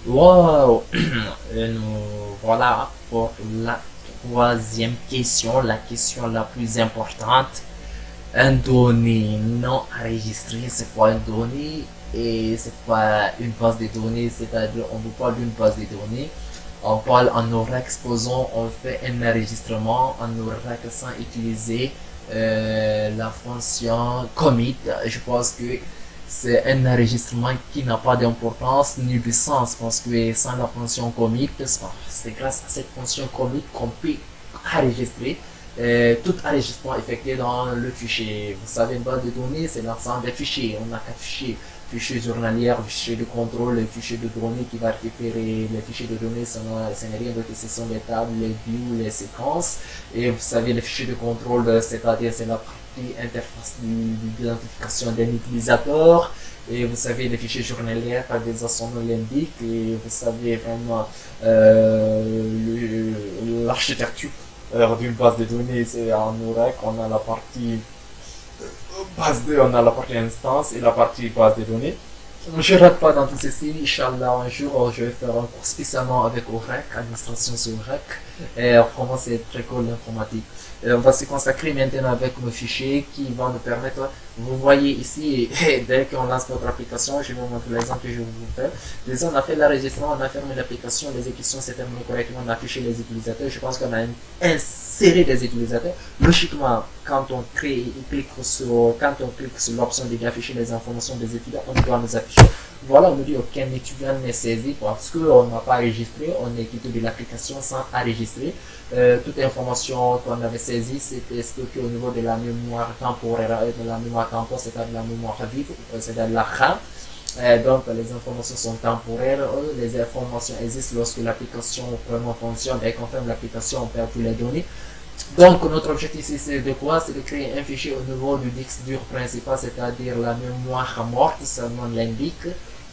Wow. Nous voilà pour la troisième question, la question la plus importante. Un donné non enregistré, c'est quoi une donnée? Et c'est quoi une base de données? C'est-à-dire, on vous parle d'une base de données. On parle en oracle, supposons, on fait un enregistrement en oracle sans utiliser la fonction commit. Je pense que c'est un enregistrement qui n'a pas d'importance ni de sens parce que sans la fonction commit, c'est grâce à cette fonction commit qu'on peut enregistrer tout enregistrement effectué dans le fichier. Vous savez, une base de données, c'est l'ensemble des fichiers. On a quatre fichiers. Fichier journalier, fichier de contrôle, le fichier de données qui va récupérer les fichiers de données, ce n'est rien d'autre que ce sont les tables, les views, les séquences. Et vous savez, le fichier de contrôle, c'est-à-dire c'est la partie interface d'identification d'un utilisateur. Et vous savez, les fichiers journaliers, par des son nom l'indique. Et vous savez vraiment l'architecture d'une base de données, c'est en Oracle, on a la partie base 2, on a la partie instance et la partie base de données. Je ne rate pas dans tout ceci. Inch'Allah, un jour, je vais faire un cours spécialement avec Oracle, administration sur Oracle. Et vraiment, c'est très cool l'informatique. On va se consacrer maintenant avec nos fichiers qui vont nous permettre, vous voyez ici, dès qu'on lance notre application, je vais vous montrer l'exemple que je vais vous faire. Déjà, on a fait l'enregistrement, on a fermé l'application, l'exécution s'est terminée correctement, on a affiché les utilisateurs. Je pense qu'on a inséré des utilisateurs. Logiquement, quand on clique sur l'option d'afficher les informations des étudiants, on doit nous afficher. Voilà, on nous dit aucun étudiant n'est saisi parce qu'on n'a pas enregistré, on est quitté de l'application sans enregistrer. Toute information qu'on avait saisie, c'était stocké au niveau de la mémoire temporaire, de la mémoire temporaire, c'est-à-dire la mémoire vive, c'est-à-dire la RAM. Donc, les informations sont temporaires, les informations existent lorsque l'application vraiment fonctionne et qu'on ferme l'application, on perd toutes les données. Donc, notre objectif ici, c'est de quoi? C'est de créer un fichier au niveau du disque dur principal, c'est-à-dire la mémoire morte, ça l'indique.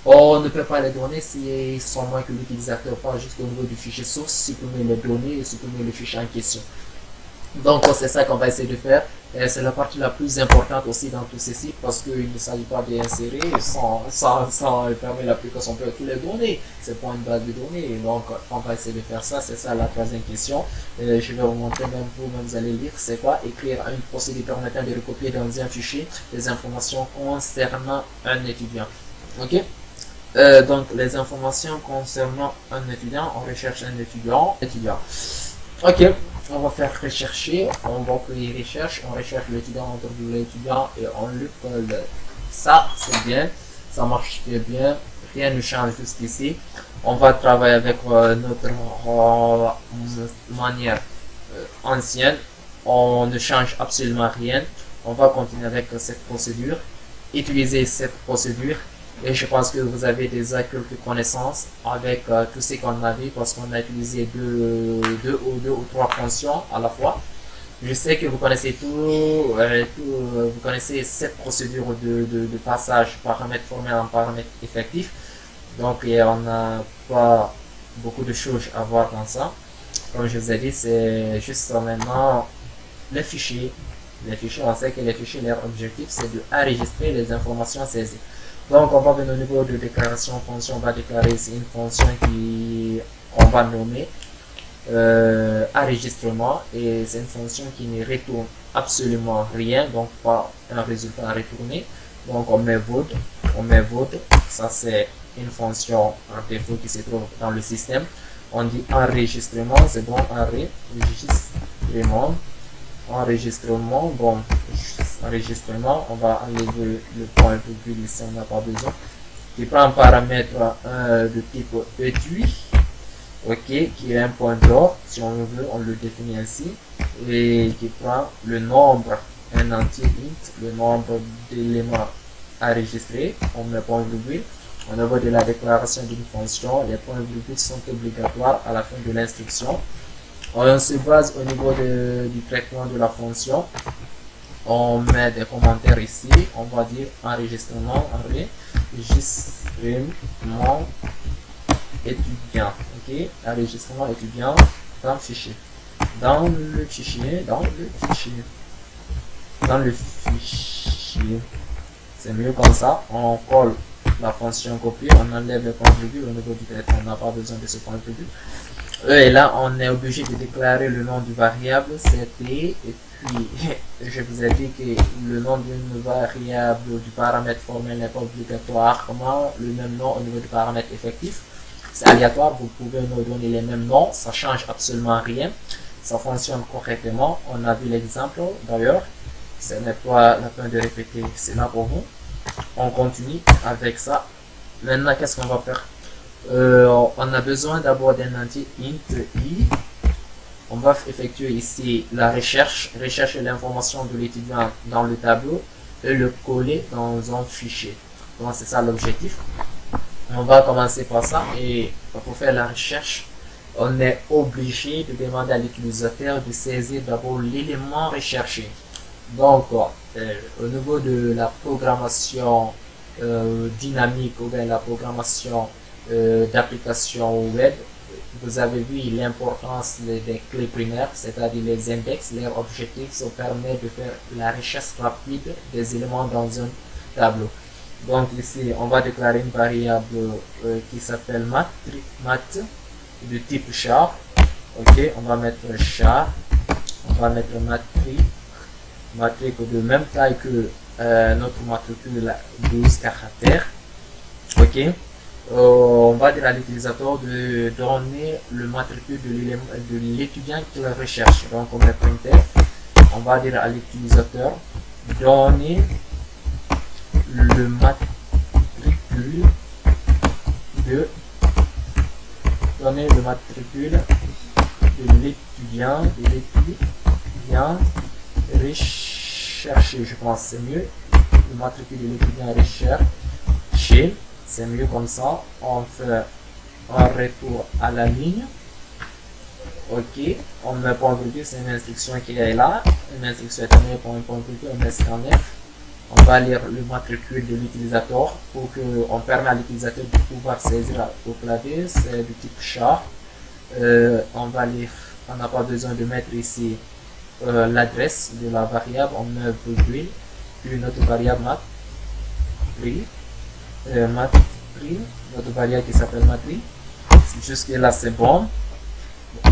On ne peut pas les donner si sont moins que l'utilisateur parle jusqu'au niveau du fichier source, supprimer les données et supprimer le fichier en question. Donc, c'est ça qu'on va essayer de faire. C'est la partie la plus importante aussi dans tout ceci parce qu'il ne s'agit pas d'insérer sans fermer l'application, on peut toutes les données. C'est pas une base de données. Donc, on va essayer de faire ça. C'est ça la troisième question. Je vais vous montrer, même vous allez lire, c'est quoi écrire une procédure permettant de recopier dans un fichier les informations concernant un étudiant. Ok? Donc, les informations concernant un étudiant, on recherche un étudiant. Ok, on va faire rechercher, on va créer recherche, on recherche l'étudiant, on trouve l'étudiant et on le colle. Ça, c'est bien, ça marche très bien, rien ne change jusqu'ici. On va travailler avec notre manière ancienne, on ne change absolument rien. On va continuer avec cette procédure, utiliser cette procédure. Et je pense que vous avez déjà quelques connaissances avec tout ce qu'on a vu parce qu'on a utilisé deux ou trois fonctions à la fois. Je sais que vous connaissez vous connaissez cette procédure de passage paramètre formel en paramètre effectif. Donc, on n'a pas beaucoup de choses à voir dans ça. Comme je vous ai dit, c'est juste maintenant les fichiers. Les fichiers, on sait que les fichiers, leur objectif, c'est de enregistrer les informations saisies. Donc, on va venir au niveau de déclaration fonction. On va déclarer ici une fonction qu'on va nommer enregistrement. Et c'est une fonction qui ne retourne absolument rien, donc pas un résultat à retourner. Donc, on met void. Ça, c'est une fonction par défaut qui se trouve dans le système. On dit enregistrement, c'est bon, enregistrement, on va enlever le point virgule ici, on n'a pas besoin, qui prend un paramètre de type étui, ok, qui est un point d'or, si on veut, on le définit ainsi, et qui prend le nombre, un entier int, le nombre d'éléments enregistrés, on met point virgule. Au niveau de la déclaration d'une fonction, les points virgule sont obligatoires à la fin de l'instruction. On se base au niveau du traitement de la fonction. On met des commentaires ici. On va dire enregistrement étudiant. Ok, enregistrement étudiant dans le fichier. Dans le fichier. C'est mieux comme ça. On colle la fonction copier, on enlève le point virgule au niveau du traitement, on n'a pas besoin de ce point virgule. Et là, on est obligé de déclarer le nom du variable, c'était, et puis je vous ai dit que le nom d'une variable du paramètre formel n'est pas obligatoirement le même nom au niveau du paramètre effectif. C'est aléatoire, vous pouvez nous donner les mêmes noms, ça change absolument rien, ça fonctionne correctement. On a vu l'exemple d'ailleurs, ce n'est pas la peine de répéter cela pour vous. On continue avec ça. Maintenant, qu'est-ce qu'on va faire? On a besoin d'abord d'un entier int i. On va effectuer ici la rechercher l'information de l'étudiant dans le tableau et le coller dans un fichier. Donc c'est ça l'objectif. On va commencer par ça, et pour faire la recherche, on est obligé de demander à l'utilisateur de saisir d'abord l'élément recherché. Donc au niveau de la programmation dynamique ou bien la programmation d'application web, vous avez vu l'importance des clés primaires, c'est-à-dire les index. Leur objectif, ça permet de faire la recherche rapide des éléments dans un tableau. Donc ici, on va déclarer une variable qui s'appelle mat de type char. Ok, on va mettre char, on va mettre matrique de même taille que notre matricule 12 caractères. Ok, on va dire à l'utilisateur de donner le matricule de l'étudiant qu'il recherche. Donc on met printf, on va dire à l'utilisateur donner le matricule de l'étudiant recherché. Je pense c'est mieux, le matricule de l'étudiant recherché, c'est mieux comme ça. On fait un retour à la ligne. Ok, on met point virgule, c'est une instruction qui est là, une instruction éternelle pour un point virgule, on met scanf. On va lire le matricule de l'utilisateur pour qu'on permette à l'utilisateur de pouvoir saisir au clavier. C'est du type char. On va lire, on n'a pas besoin de mettre ici l'adresse de la variable, on met virgule, puis notre variable matri, notre variable qui s'appelle matri. Jusque là c'est bon,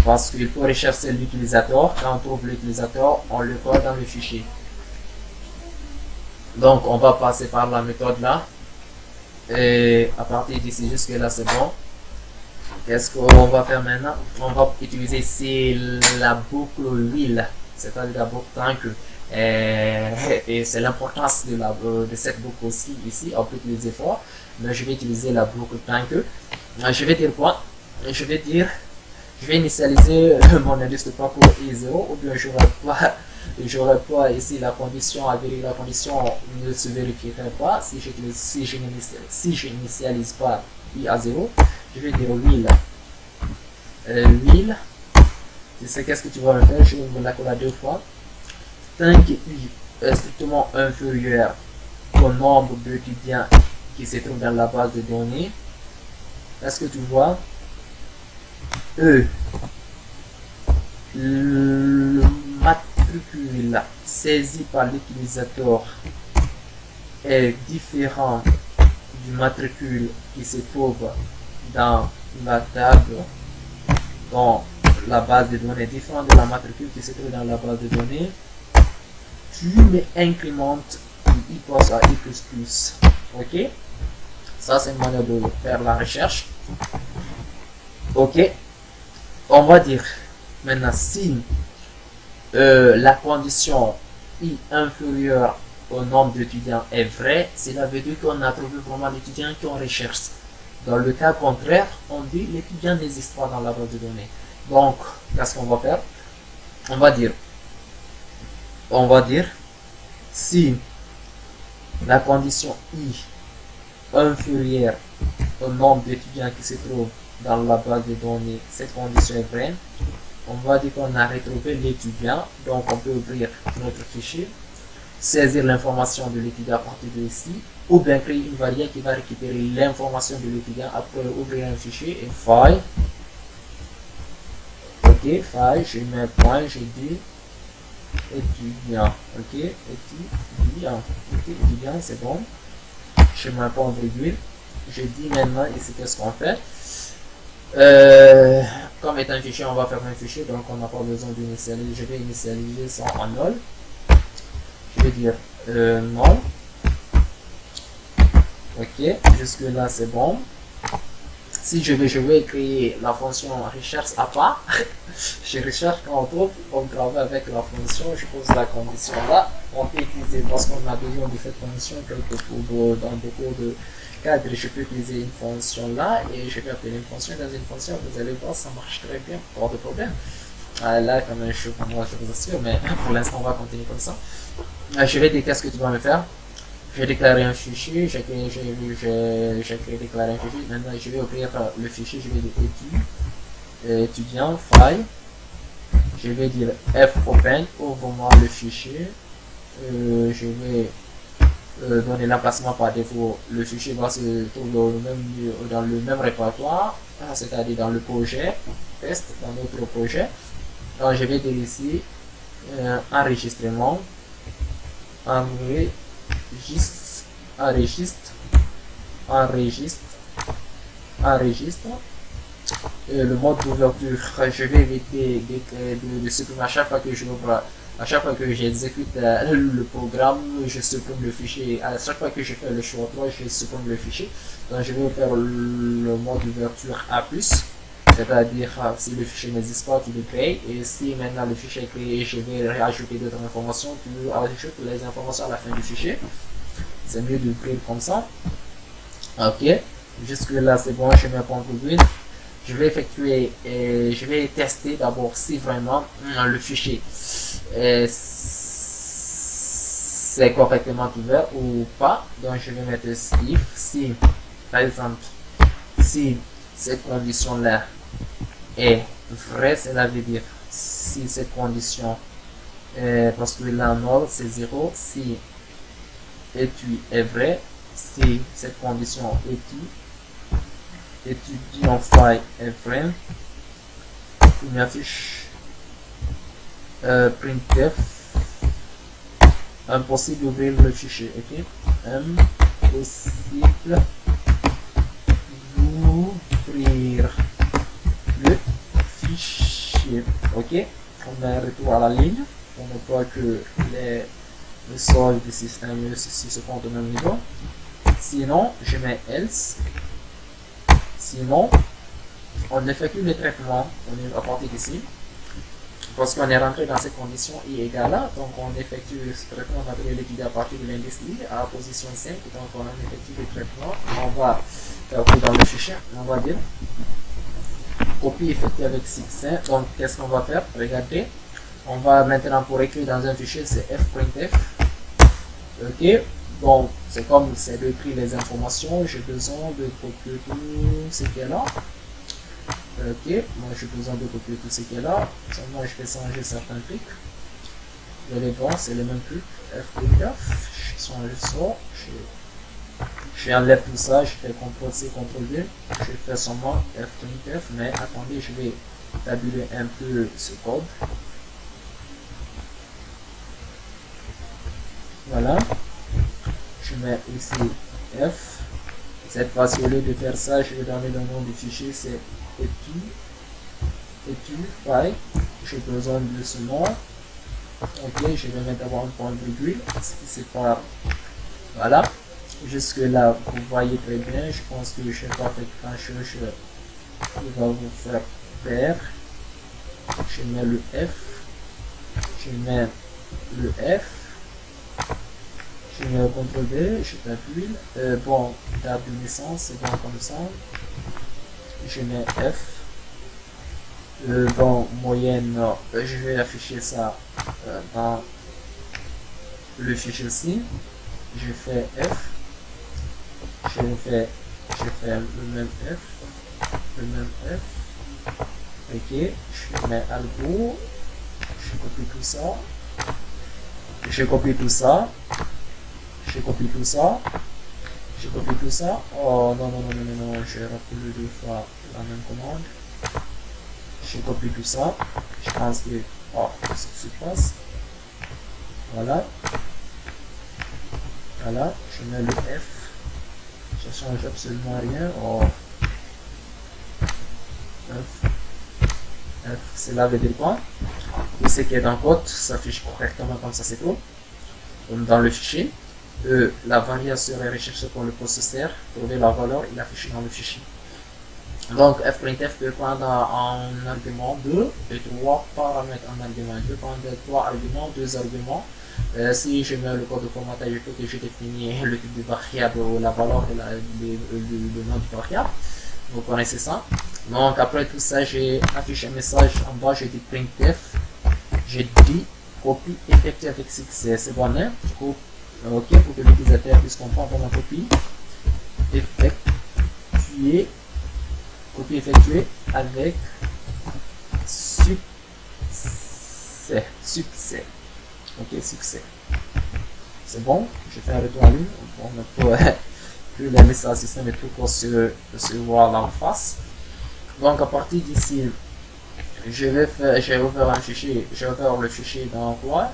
parce qu'il faut rechercher l'utilisateur. Quand on trouve l'utilisateur, on le colle dans le fichier. Donc on va passer par la méthode là, et à partir d'ici jusque là c'est bon. Qu'est-ce qu'on va faire maintenant? On va utiliser ici la boucle while, c'est-à-dire la boucle tant que, et c'est l'importance de cette boucle aussi ici. On peut utiliser for, mais je vais utiliser la boucle tant que. Je vais dire quoi? Je vais initialiser mon indice de parcours i0, ou bien j'aurais pas ici la condition à vérifier. La condition ne se vérifierait pas si je n'initialise pas i à 0. Je vais dire while. Tu sais qu'est-ce que tu vas me faire? Je vais me la coller 2 fois. Tant que i est strictement inférieur au nombre d'étudiants qui se trouvent dans la base de données. Est-ce que tu vois? Le matricule saisi par l'utilisateur est différent du matricule qui se trouve dans la table, dans la base de données, différent de la matricule qui se trouve dans la base de données. Tu me incrémentes i passe à i++. Ok, ça c'est une manière de faire la recherche. Ok, on va dire maintenant si la condition i inférieure au nombre d'étudiants est vraie, cela veut dire qu'on a trouvé vraiment l'étudiant qu'on recherche. Dans le cas contraire, on dit l'étudiant n'existe pas dans la base de données. Donc, qu'est-ce qu'on va faire? On va dire si la condition i inférieure au nombre d'étudiants qui se trouvent dans la base de données, cette condition est vraie, on va dire qu'on a retrouvé l'étudiant. Donc on peut ouvrir notre fichier, saisir l'information de l'étudiant à partir de ici, ou bien créer une variable qui va récupérer l'information de l'étudiant après ouvrir un fichier, et file. Ok, file, je mets un point, je dis étudiant. Ok, étudiant, c'est bon. Je mets un point virgule. je dis maintenant ici qu'est-ce qu'on fait. Comme est un fichier, on va faire un fichier, donc on n'a pas besoin d'initialiser. Je vais initialiser ça en null. Je vais dire null. Ok, jusque là c'est bon. Si je vais créer la fonction recherche à part. Je recherche quand on travaille avec la fonction, je pose la condition là. On peut utiliser parce qu'on a besoin de cette fonction dans beaucoup de cadres. Je peux utiliser une fonction là et je vais appeler une fonction dans une fonction. Vous allez voir, ça marche très bien, pas de problème. Là, comme je vous assure, mais pour l'instant, on va continuer comme ça. Je vais dire qu'est-ce que tu vas me faire. J'ai déclaré un fichier, j'ai déclaré un fichier. Maintenant, je vais ouvrir le fichier, je vais dire étudiant, file. Je vais dire fopen, ouvre-moi le fichier. Je vais donner l'emplacement par défaut. Le fichier va se trouver dans le même répertoire, c'est-à-dire dans le projet test, dans notre projet. Donc, je vais dire ici enregistrement, enregistre. Le mode d'ouverture, je vais éviter de supprimer à chaque fois que j'ouvre, à chaque fois que j'exécute le programme, je supprime le fichier. À chaque fois que je fais le choix 3, je supprime le fichier. Donc je vais faire le mode d'ouverture A+, c'est-à-dire si le fichier n'existe pas, tu le crées. Et si maintenant le fichier est créé, je vais rajouter d'autres informations, tu ajoutes les informations à la fin du fichier. C'est mieux de créer comme ça. Ok, jusque là c'est bon, je mets CTRL. Je vais effectuer et je vais tester d'abord si vraiment le fichier c'est correctement ouvert ou pas. Donc je vais mettre if, si par exemple si cette condition là est vraie, cela veut dire si cette condition parce que là null c'est 0, si étude est vrai, si cette condition étudiant file est vrai, il m'affiche printf impossible d'ouvrir le fichier. Ok, impossible d'ouvrir le fichier. Ok, on a un retour à la ligne. On voit que le solde du système se compte au même niveau. Sinon, je mets else. Sinon, on effectue le traitement. On est à partir d'ici. Parce qu'on est rentré dans cette condition i égale à, donc on effectue ce traitement, on va créer l'étude à partir de l'indice i à position 5, donc on effectue le traitement, on va faire dans le fichier, on va dire copie effectuée avec 6. Donc qu'est-ce qu'on va faire? Regardez, on va maintenant pour écrire dans un fichier, c'est fprintf. Ok, bon, c'est comme c'est d'écrire les informations, j'ai besoin de copier tout ce qui est là. Ok, moi j'ai besoin de copier tout ce qui est là. Seulement je vais changer certains trucs. Vous allez voir, c'est le même truc. Fprintf, je change ça. Je enlève tout ça, je fais CTRL-C, CTRL-V. Je fais seulement fprintf, mais attendez, je vais tabuler un peu ce code. Voilà. Je mets ici F. Cette fois-ci, au lieu de faire ça, je vais donner le nom du fichier, c'est étude file. J'ai besoin de ce nom. Ok, je vais mettre d'abord un point virgule, ce qui sépare. Voilà. Jusque là, vous voyez très bien. Je pense que je n'ai pas fait grand chose. Il va vous faire perdre. Je mets le F. Je mets le F. Je mets le CTRL-V, je t'appuie. Bon, date de naissance, c'est bon comme ça. Je mets F. Bon, moyenne, je vais afficher ça dans le fichier aussi. Je fais F. Je fais le même F. Le même F. Ok, je mets algo. Je copie tout ça. Je copie tout ça. Je copie tout ça. Je copie tout ça. Oh non, non, non, non, non, non, j'ai rappelé 2 fois la même commande. Je copie tout ça. Je pense que. Oh, ce qui se passe. Voilà. Voilà. Je mets le F. Je ça change absolument rien. Oh. F, cela veut dire quoi? Tout ce qui est dans le code s'affiche correctement comme ça, c'est tout. Comme dans le fichier. La variation est recherchée pour le processeur. Trouver la valeur et l'afficher dans le fichier. Donc, fprintf peut prendre un argument 2 et 3 paramètres en argument. Il peut prendre 3 arguments, 2 arguments. Si je mets le code de formatage, il faut que je définis le type de variable, la valeur et le nom du variable. Vous connaissez ça. Donc, après tout ça, j'ai affiché un message en bas, j'ai dit printf. J'ai dit copie effectuée avec succès. C'est bon, hein? Ok, pour que l'utilisateur puisse comprendre comment copie effectuée. Copie effectuée avec succès. Succès. Ok, succès. C'est bon. Je fais un retour en ligne. Bon, pour que le message système et tout pour se voir là en face. Donc, à partir d'ici, je vais ouvrir un fichier. Je vais ouvrir le fichier dans quoi?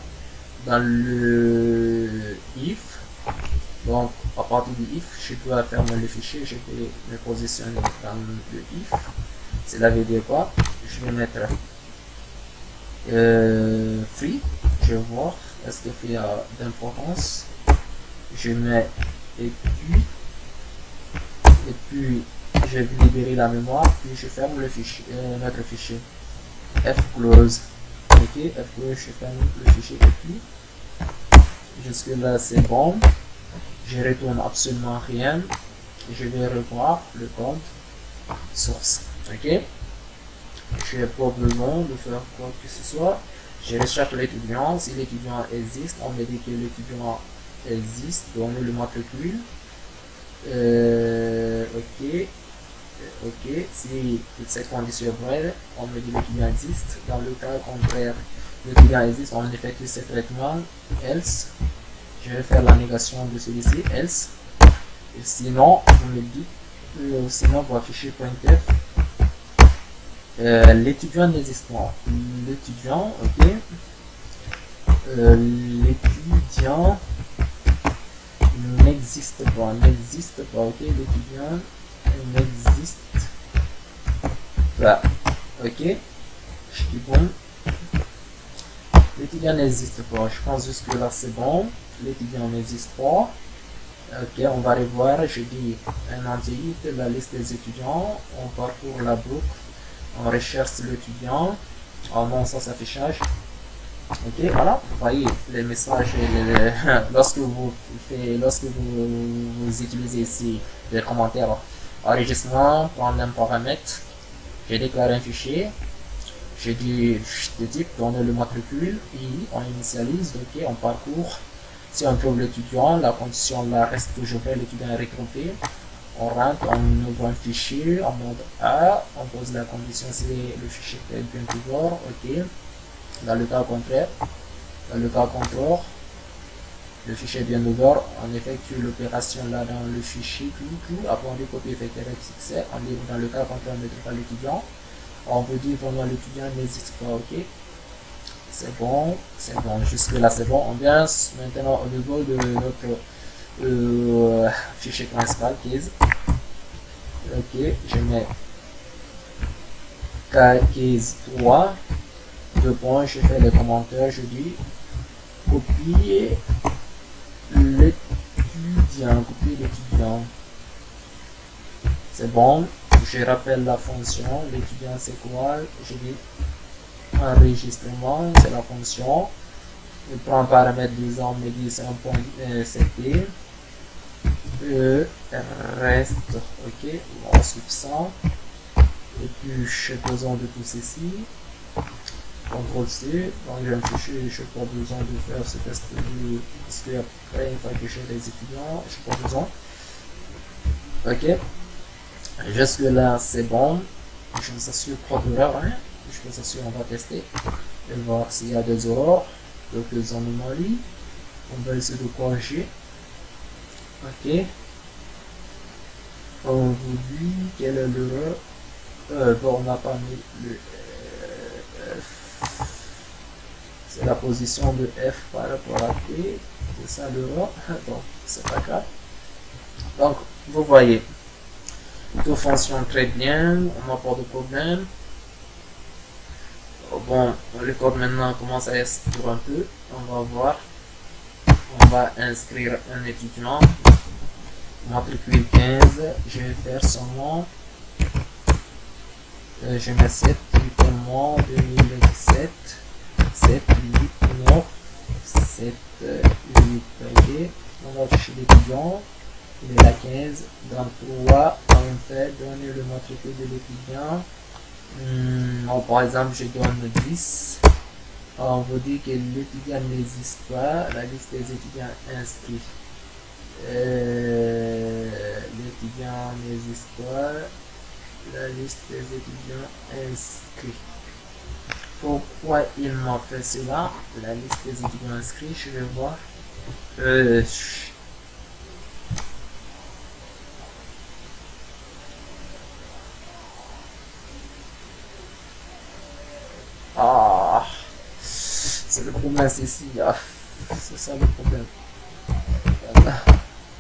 Dans le if. Donc, à partir du if, je dois fermer le fichier, je vais me positionner dans le if. Cela veut dire quoi? Je vais mettre free. Je vais voir est-ce qu'il y a d'importance. Je mets et puis je vais libérer la mémoire, puis je ferme le fichier, notre fichier. Fclose. Ok, Fclose, je ferme le fichier et puis jusque là c'est bon. Je retourne absolument rien. Je vais revoir le code source. Ok. Je n'ai pas besoin de faire quoi que ce soit. Je recherche l'étudiant. Si l'étudiant existe, on me dit que l'étudiant existe. Donnez le matricule. Ok. Ok. Si cette condition est vraie, on me dit que l'étudiant existe. Dans le cas contraire, l'étudiant existe, on effectue ce traitement. Else. Je vais faire la négation de celui-ci, else. Et sinon, on me dit, sinon, pour afficher printf, l'étudiant n'existe pas. L'étudiant, ok. L'étudiant n'existe pas. N'existe pas, ok. L'étudiant n'existe pas. Ok. Je dis bon. L'étudiant n'existe pas. Je pense jusque là c'est bon. L'étudiant n'existe pas. Ok, on va revoir. Je dis un entier, la liste des étudiants. On parcourt la boucle. On recherche l'étudiant. En non sans affichage. Ok, voilà. Vous voyez les messages. Lorsque vous utilisez ici les commentaires, enregistrement, prendre un paramètre. J'ai déclaré un fichier. J'ai dit de type, donner le matricule, et on initialise, ok, on parcourt. Si on trouve l'étudiant, la condition là reste toujours vraie, l'étudiant est retrouvé. On rentre, on ouvre un fichier en mode A, on pose la condition si le fichier est bien toujours, ok. Dans le cas contraire, le fichier est bien ouvert, on effectue l'opération là dans le fichier, tout, après on dit copie effectuée avec succès, on livre dans le cas contraire, on ne trouve pas l'étudiant. On peut dire vraiment l'étudiant n'existe pas, ok. C'est bon, jusque là c'est bon. On vient maintenant au niveau de notre fichier principal, case. Ok, je mets case 3, 2 points, je fais les commentaires, je dis copier l'étudiant. C'est bon. Je rappelle la fonction, l'étudiant c'est quoi? Je dis enregistrement, c'est la fonction. Je prends un paramètre disant, me dit c'est un point CT. Reste, ok, on va suivre ça. Et puis j'ai besoin de tout ceci. CTRL C, donc j'ai un fichier, je n'ai pas besoin de faire ce test parce que après, une fois que j'ai les étudiants, je n'ai pas besoin. Ok. Jusque là c'est bon. Je vous assure pas d'erreur, hein. Je vous assure on va tester et voir s'il y a des erreurs, quelques anomalies. On va essayer de corriger. Ok. On vous dit quelle est l'erreur. Bon, on n'a pas mis le F. C'est la position de F par rapport à T. C'est ça l'erreur. Bon, c'est pas grave. Donc, vous voyez, tout fonctionne très bien, on n'a pas de problème. Bon, le code maintenant commence à s'écrire un peu, on va voir. On va inscrire un étudiant, matricule 15, je vais faire son nom. Je mets 7, 8 mois 2017, 7, 8, 9, 7, 8, ok. On va chercher l'étudiant, il est la 15, dans 3, on fait donner le matricule de l'étudiant. Par exemple, je donne 10. On vous dit que l'étudiant n'existe pas, la liste des étudiants inscrits. L'étudiant n'existe pas, la liste des étudiants inscrits. Pourquoi il m'a fait cela? La liste des étudiants inscrits, je vais voir. C'est le problème, c'est ici. C'est ça le problème.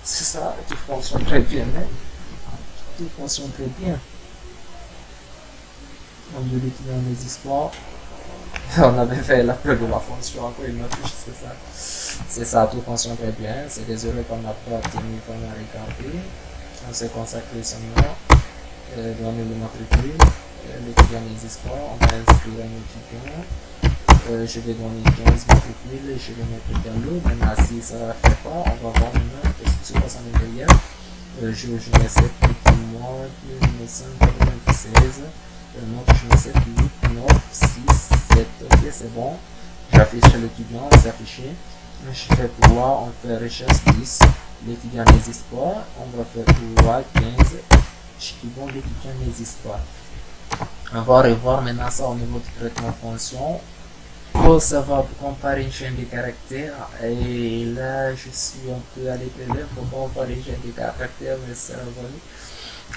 C'est ça, tout fonctionne très bien. Tout fonctionne très bien. On dit l'étudiant n'existe pas. On avait fait l'appel de la fonction, encore une autre, c'est ça. C'est ça, tout fonctionne très bien. C'est désolé qu'on n'a pas tenu vraiment à regarder. On s'est consacré seulement. Donner le matricule. L'étudiant n'existe pas. On va inscrire un étudiant. Je vais donner 15 matricules et je vais mettre dialogue. Maintenant, si ça ne fait pas, on va voir maintenant qu'est-ce qui se passe à l'intérieur. Je mets 7, 8 mois, 1996. Donc, je mets 7, 8, 9, 6, 7. Ok, c'est bon. J'affiche l'étudiant, c'est affiché. Je fais pouvoir, on fait recherche 10. L'étudiant n'existe pas. On va faire pouvoir 15. Bon, l'étudiant n'existe pas. On va revoir maintenant ça au niveau du traitement fonction. Pour savoir comparer une chaîne de caractères, et là je suis un peu allé très loin pour comparer une chaîne de caractères, mais c'est revenu.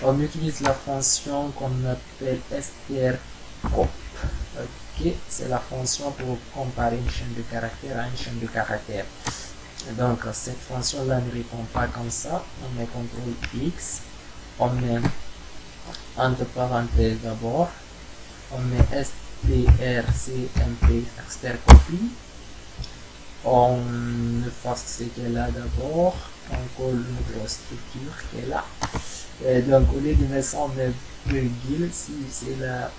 On utilise la fonction qu'on appelle strcop. Ok, c'est la fonction pour comparer une chaîne de caractères à une chaîne de caractères. Donc cette fonction là ne répond pas comme ça. On met CTRL X, on met entre parenthèses d'abord, on met strcmp strcopy, on efface ce qui est là d'abord, on colle notre structure qui est là, et donc au lieu de mettre ça on met virgule si c'est là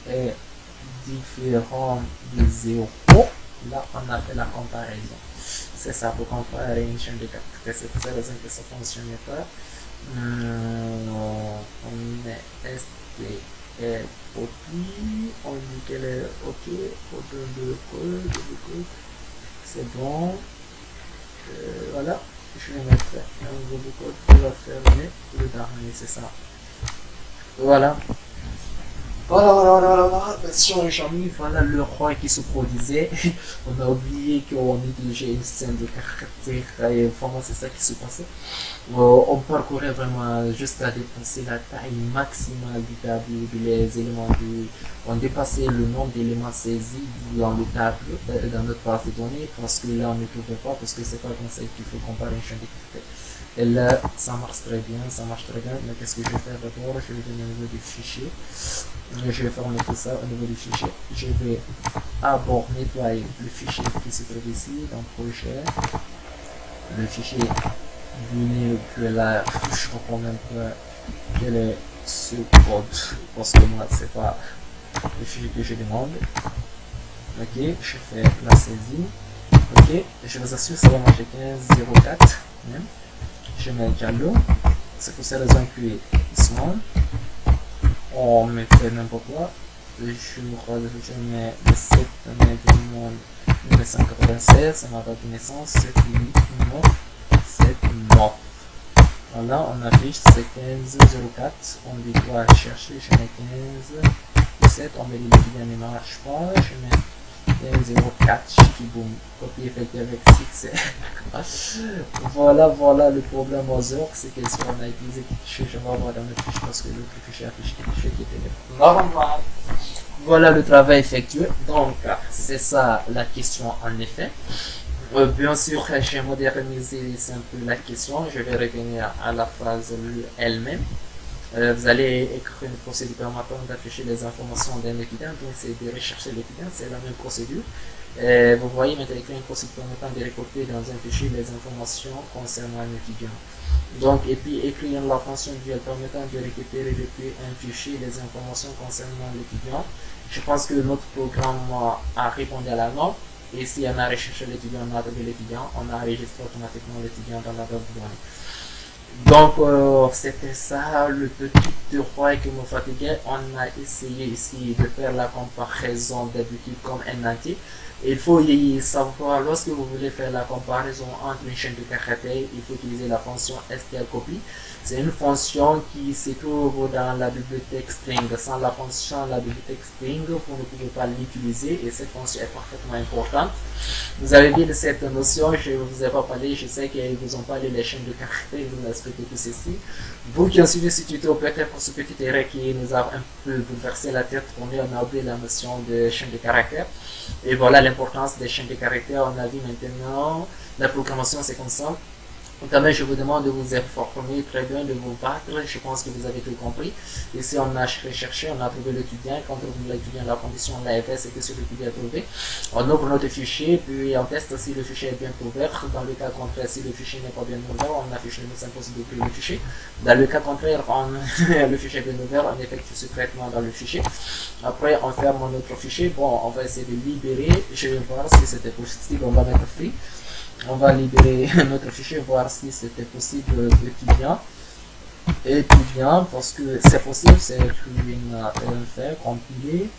est différent de 0, là on a fait la comparaison. C'est ça pour comparer une chaîne de caractères. C'est pour cette raison que ça ne fonctionnait pas. On met strcopy, on dit qu'elle est ok, on donne le code, c'est bon. Voilà, je vais mettre un nouveau code pour la fermer, le dernier, c'est ça. Voilà. Voilà, voilà le roi qui se produisait. On a oublié qu'on utilisait une scène de caractère et vraiment c'est ça qui se passait. On parcourait vraiment jusqu'à dépasser la taille maximale du tableau, les éléments on dépassait le nombre d'éléments saisis dans le tableau, dans notre base de données, parce que là on ne trouvait pas, parce que c'est pas comme ça qu'il faut comparer une chaîne de caractères. Et là, ça marche très bien, mais qu'est-ce que je vais faire d'abord? Je vais donner au niveau du fichier. Je vais fermer tout ça au niveau du fichier. Je vais d'abord nettoyer le fichier qui se trouve ici, dans le projet. Le fichier venir que là, je comprends même pas quel est ce code, parce que moi, c'est pas le fichier que je demande. Ok, je fais la saisie. Ok, je vous assure, ça va marcher 15.04. Je mets Diallo, c'est pour cette raison que Isman, on me fait n'importe quoi. Le jour, je mets le 7 mai du monde 1996, c'est ma date de naissance, 7 8 9 7 9. Voilà, on affiche, c'est 15.04, on dit quoi chercher, je mets 15.17, on met le bien ne marche pas, je mets 15.04, chikiboum, copier effectué avec 6. Voilà le problème aux heures, c'est que si on a utilisé quelque chose, je vais avoir dans notre fiche parce que l'autre fichier affiche quelque chose qui était normal. Voilà le travail effectué, donc c'est ça la question en effet. Bien sûr, j'ai modernisé un peu la question. Je vais revenir à la phrase elle-même. Vous allez écrire une procédure permettant d'afficher les informations d'un étudiant, donc c'est de rechercher l'étudiant, c'est la même procédure. Vous voyez maintenant écrire une procédure permettant de récolter dans un fichier les informations concernant un étudiant. Donc, et puis écrire la fonction duel permettant de récupérer depuis un fichier les informations concernant l'étudiant. Je pense que notre programme a répondu à la norme. Et si on a recherché l'étudiant, on a trouvé l'étudiant, on a enregistré automatiquement l'étudiant dans la base de données. Donc, c'était ça le petit détail qui me fatiguait. On a essayé ici de faire la comparaison d'habitude comme un entier. Il faut y savoir, lorsque vous voulez faire la comparaison entre une chaîne de caractères, il faut utiliser la fonction strcopy. C'est une fonction qui se trouve dans la bibliothèque string. Sans la fonction la bibliothèque string, vous ne pouvez pas l'utiliser et cette fonction est parfaitement importante. Vous avez bien cette notion, je ne vous ai pas parlé, je sais qu'ils vous ont parlé des chaînes de caractères, vous respectez tout ceci. Vous qui avez suivi ce tuto, peut-être pour ce petit erreur qui nous a un peu bouleversé la tête, on a oublié la notion de chaîne de caractères. Et voilà l'importance des chaînes de caractères. On a vu maintenant, la programmation c'est comme ça. Quand même, je vous demande de vous informer très bien, de vous battre. Je pense que vous avez tout compris. Ici, on a recherché, on a trouvé l'étudiant. Quand on trouve l'étudiant, la condition de l'AFS, c'est que ce l'étudiant est trouvé. On ouvre notre fichier, puis on teste si le fichier est bien ouvert. Dans le cas contraire, si le fichier n'est pas bien ouvert, on affiche le mot impossible d'ouvrir le fichier. Dans le cas contraire, le fichier est bien ouvert, on effectue ce traitement dans le fichier. Après, on ferme notre fichier. Bon, on va essayer de libérer. Je vais voir si c'était possible. On va mettre free. On va libérer notre fichier, voir si c'était possible étudiant, parce que c'est possible, c'est une faire compiler.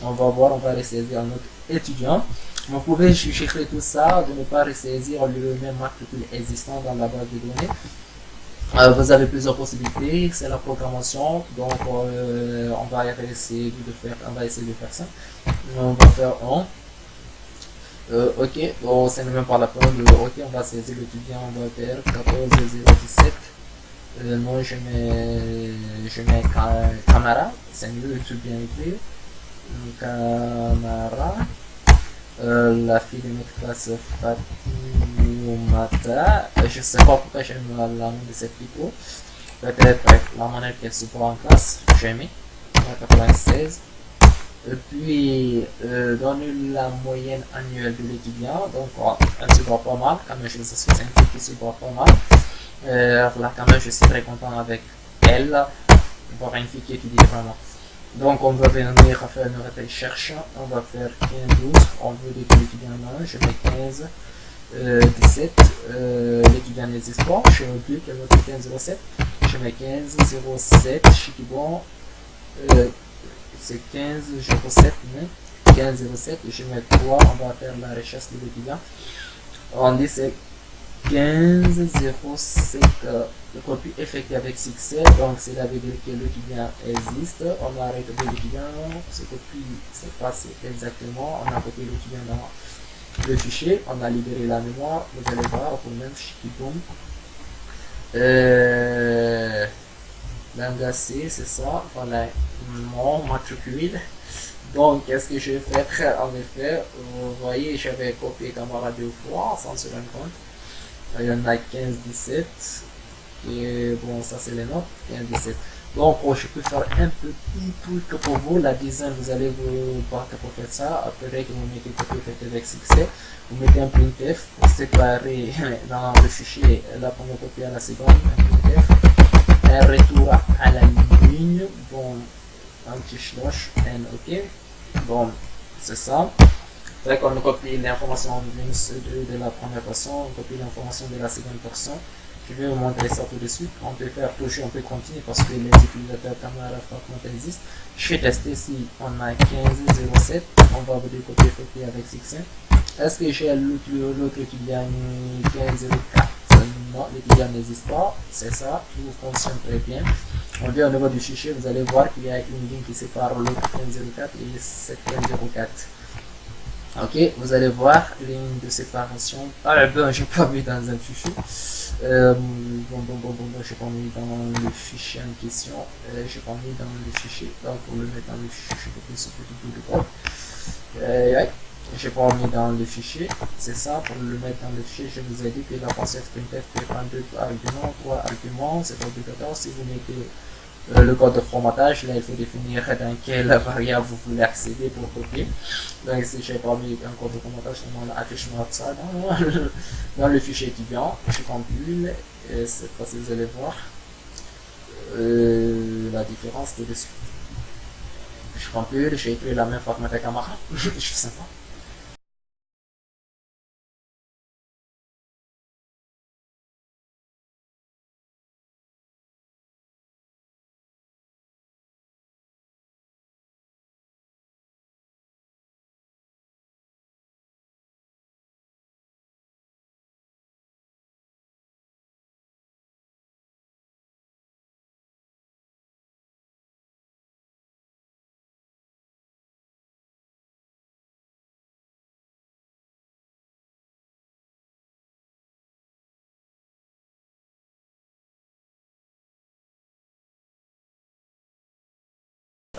On va voir, on va ressaisir notre étudiant. Vous pouvez chercher tout ça, de ne pas ressaisir le même matricule existant dans la base de données. Vous avez plusieurs possibilités, c'est la programmation, donc on va essayer de faire ça. On va faire on. Ok, bon, c'est même pas la peine de. Ok, on va saisir l'étudiant, on va faire 14017. Non, je mets Camara, c'est mieux, tout bien écrit. Camara. La fille de notre classe, Fatoumata. Je sais pas pourquoi j'aime la nom de cette fille. Peut-être la manière qu'elle se voit en classe, j'ai mis. 96. Puis donne la moyenne annuelle de l'étudiant, donc elle se voit pas mal, quand même je suis un qui se voit pas mal. Là quand même je suis très content avec elle, voir une fille qui étudie vraiment. Donc on va venir faire une recherche, on va faire 15-12, on veut de l'étudiant là, je mets 15-17, l'étudiant n'existe pas, je oublie que notre 15-07, je mets 15-07, Chikibon, c'est 15-07, 15-07, je mets 3, on va faire la recherche de l'étudiant. On dit c'est 15-07, le copie effectué avec succès, donc c'est la veut dire que l'étudiant existe. On a retrouvé l'étudiant, ce copie s'est passé exactement, on a copié l'étudiant dans le fichier, on a libéré la mémoire, vous allez voir pour même Chikiboom. L'engagé, c'est ça, voilà mon matricule. Donc, qu'est-ce que je vais faire? En effet, vous voyez, j'avais copié Camara 2 fois sans se rendre compte. Il y en a 15-17. Et bon, ça c'est les notes, 15-17. Donc, je peux faire un petit truc pour vous. La dizaine, vous allez vous battre pour faire ça. Après que vous mettez copie fait avec succès, vous mettez un printf pour séparer dans le fichier la première copie à la seconde, un printf. Un retour à la ligne, bon, un petit slash n, ok, bon, c'est ça. Dès qu'on copie l'information de la première personne, on copie l'information de la seconde personne. Je vais vous montrer ça tout de suite. On peut faire toujours, on peut continuer parce que les utilisateurs Camara Fragment existent. Je vais tester si on a 15-07, on va vous copier avec succès. Est-ce que j'ai l'autre étudiant 15-04? Non, l'étudiant n'existe pas, c'est ça, tout fonctionne très bien. On vient au niveau du fichier, vous allez voir qu'il y a une ligne qui sépare l'autre 1504 et cette 1504. Ok, vous allez voir ligne de séparation. Ah ben, j'ai pas mis dans un fichier. J'ai pas mis dans le fichier en question. J'ai pas mis dans le fichier. Donc, pour le mettre dans le fichier, je vais ce petit bout de code. Ouais. j'ai pas mis dans le fichier, c'est ça, pour le mettre dans le fichier, je vous ai dit que la concept printf peut prendre 2 arguments, 3 arguments, c'est obligatoire. Si vous mettez le code de formatage, là il faut définir dans quelle variable vous voulez accéder pour copier. Donc si j'ai pas mis un code de formatage, je demande affichement de ça dans le fichier étudiant, je compile, et cette fois-ci vous allez voir la différence tout de suite. Je compile, j'ai écrit la même format que camarade, je fais ça.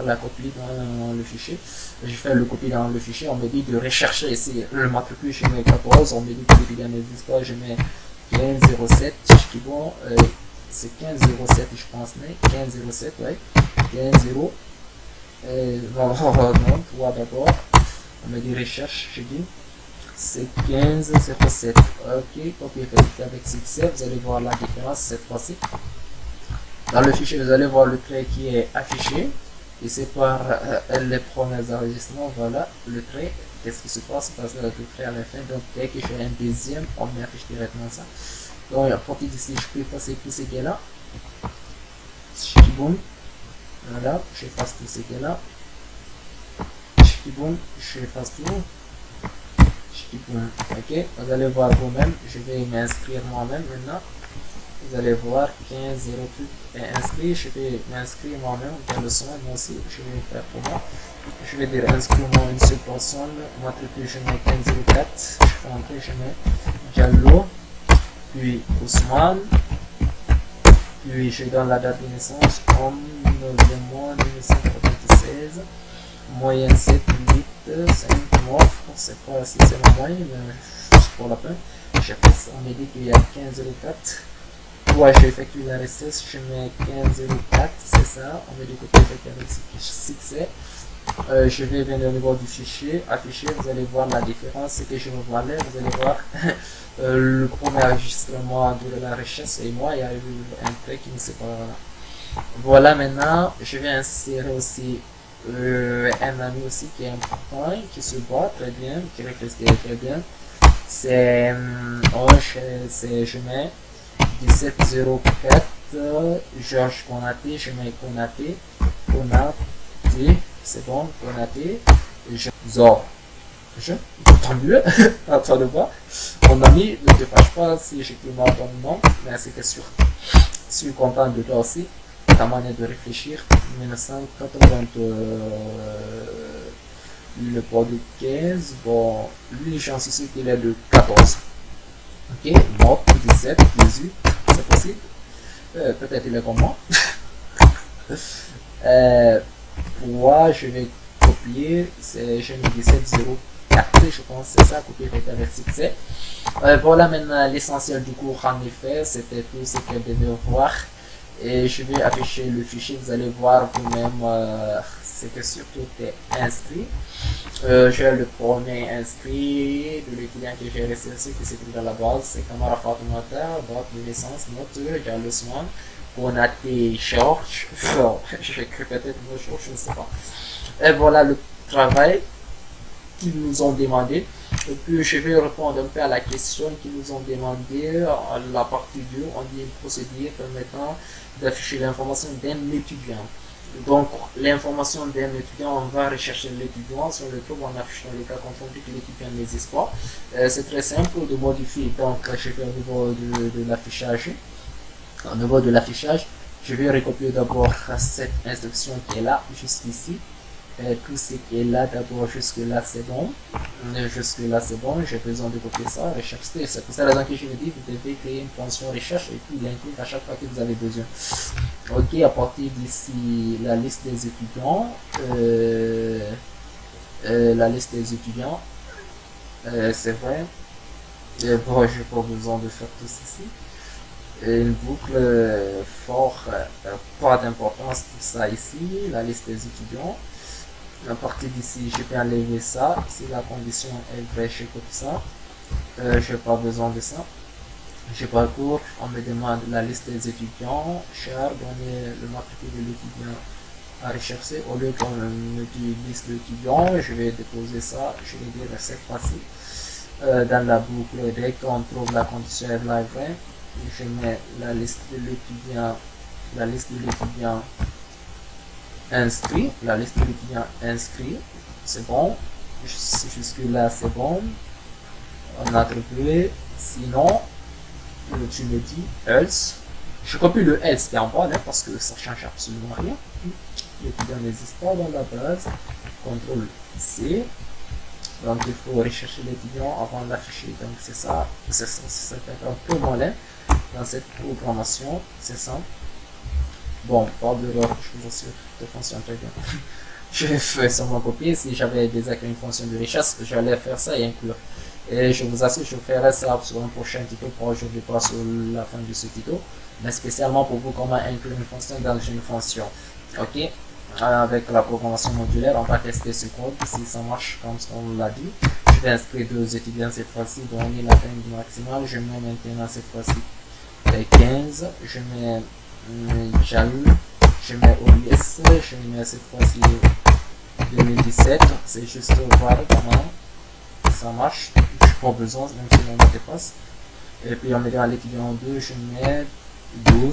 La copie dans le fichier. J'ai fait le copie dans le fichier. On me dit de rechercher ici le matricule, je mets 14. On me dit que l'étudiant n'existe pas, je mets 1507. Je dis bon, c'est 1507, je pense, 1507, ouais. 150. Non, 3 d'abord. On me dit recherche, je dis c'est 1507. Ok, copie effectué avec succès. Vous allez voir la différence cette fois-ci. Dans le fichier, vous allez voir le trait qui est affiché. Et c'est par les premiers enregistrements, voilà, le trait, qu'est-ce qui se passe, parce que le trait à la fin, donc dès que je fais un deuxième, on m'affiche directement ça. Donc à partir d'ici, je peux effacer tout ce qui est là. Boum, voilà, j'efface tout ce qui est là. Boum, j'efface tout. Boum, ok, vous allez voir vous-même, je vais m'inscrire moi-même maintenant. Vous allez voir 1508 est inscrit. Je vais m'inscrire moi-même dans le son. Moi aussi, je vais faire pour moi. Je vais dire inscrire-moi une seule personne. Matricule, je mets 1504. Je fais entrer, je mets Diallo. Puis Ousmane. Puis je donne la date de naissance. Homme, 9 mois 1996. Moyenne 7, 8, 5, 9. Je sais pas si c'est la moyenne, mais juste pour la peine. On me dit qu'il y a 1504. Ouais, je effectue la recette, je mets 1504, c'est ça, on met du côté effectué avec succès. Je vais venir au niveau du fichier, afficher, vous allez voir la différence, ce que je vous vois là, vous allez voir le premier enregistrement de la recherche et moi, il y a eu un trait qui ne sait pas. Voilà, maintenant, je vais insérer aussi un ami aussi qui est important, qui se voit très bien, qui réfléchit très bien. C'est je mets 1704 Georges Konaté, je mets Konaté, c'est bon, Konaté, Zor. Tant mieux, attends de voir. Mon ami, ne te fâche pas si j'écris mal ton nom, mais c'est que sûr. Je suis content de toi aussi, ta manière de réfléchir. 1980, le poids de 15, bon, lui, j'en suis sûr qu'il est de 14. Ok, bon, 17, 18, c'est possible. Peut-être il est comme moi. Moi, je vais copier, je mets 1704, je pense c'est ça, copier avec succès. Voilà maintenant l'essentiel du cours, en effet, c'était tout ce qu'elle devait voir. Et je vais afficher le fichier, vous allez voir vous-même ce que surtout est inscrit. J'ai le premier inscrit de l'étudiant que j'ai recherché qui s'écrit dans la base, c'est Kamara Fatoumata, date de naissance, note, Diallo Ousmane, Konaté Georges, j'écris peut-être Georges, je ne sais pas. Et voilà le travail qu'ils nous ont demandé. Et puis je vais répondre un peu à la question qu'ils nous ont demandé à la partie 2. On dit une procédure permettant d'afficher l'information d'un étudiant. Donc l'information d'un étudiant, on va rechercher l'étudiant, si on le trouve, on affiche dans les cas confondus que l'étudiant n'existe pas. C'est très simple de modifier. Donc je vais au niveau de l'affichage. Au niveau de l'affichage, je vais recopier d'abord cette instruction qui est là, jusqu'ici. Tout ce qui est là d'abord jusque là c'est bon, j'ai besoin de copier ça, rechercher, c'est pour ça raison que je vous dis vous devez créer une fonction recherche et puis l'inclure à chaque fois que vous avez besoin. Ok, à partir d'ici la liste des étudiants, C'est vrai. Et bon, j'ai pas besoin de faire tout ceci. Et une boucle fort, pas d'importance tout ça ici, la liste des étudiants. À partir d'ici, je peux enlever ça. Si la condition est vraie, je coupe ça. Je n'ai pas besoin de ça. Je parcours, on me demande la liste des étudiants, cher, donner le matricule de l'étudiant à rechercher. Au lieu qu'on me dise liste d'étudiants, je vais déposer ça, je vais dire cette fois-ci. Dans la boucle, dès qu'on trouve la condition est vraie, je mets la liste de l'étudiant inscrit, la liste de l'étudiant inscrit, c'est bon, jusque là c'est bon, on a attribué, sinon, tu me dis else, je copie le else qui est en bas là, parce que ça change absolument rien, l'étudiant n'existe pas dans la base, CTRL C, donc il faut rechercher l'étudiant avant de l'afficher, donc c'est ça fait un peu malin dans cette programmation, c'est ça. Bon, pas d'erreur, je vous assure, ça fonctionne très bien. Je vais faire seulement copier, si j'avais déjà créé une fonction de recherche, j'allais faire ça et inclure. Et je vous assure, je ferai ça sur un prochain tuto, pour aujourd'hui pas sur la fin de ce tuto, mais spécialement pour vous comment inclure une fonction dans une fonction. Ok, avec la programmation modulaire, on va tester ce code, si ça marche comme on l'a dit. Je vais inscrire 2 étudiants cette fois-ci, donner la taille maximale, je mets maintenant cette fois-ci 15, je mets Jal, je mets OIS, je mets cette fois-ci 2017, c'est juste voir comment ça marche, je n'ai pas besoin, même si on me dépasse. Et puis on me dit à l'étudiant 2, je mets 12,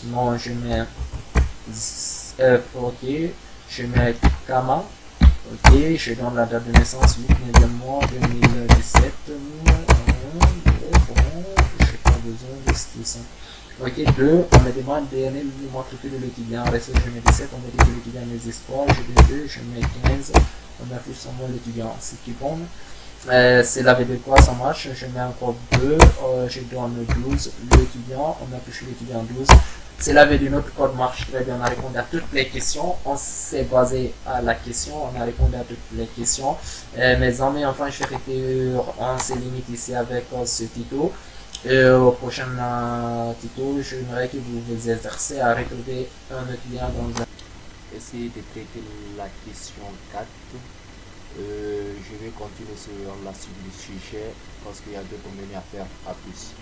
non, je mets ok, je mets Kama, ok, je donne la date de naissance, 8 mois 2017, bon, je n'ai pas besoin de tout ça. Ok, 2, on me demande de donner le matricule de l'étudiant, reste je mets 17, on me dit que l'étudiant n'existe pas, je mets 2, je mets 15, on affiche seulement l'étudiant, ce qui est bon. C'est la de quoi ça marche, je mets encore 2, je donne 12, l'étudiant, on affiche l'étudiant 12. C'est la de notre code marche très bien, on a répondu à toutes les questions, on s'est basé à la question, on a répondu à toutes les questions. Mes amis, enfin, je on se limite ici avec ce tuto. Au prochain tuto, j'aimerais que vous vous exercez à retrouver un étudiant dans un... Essayez de traiter la question 4. Je vais continuer sur la suite du sujet parce qu'il y a 2 domaines à faire. À plus.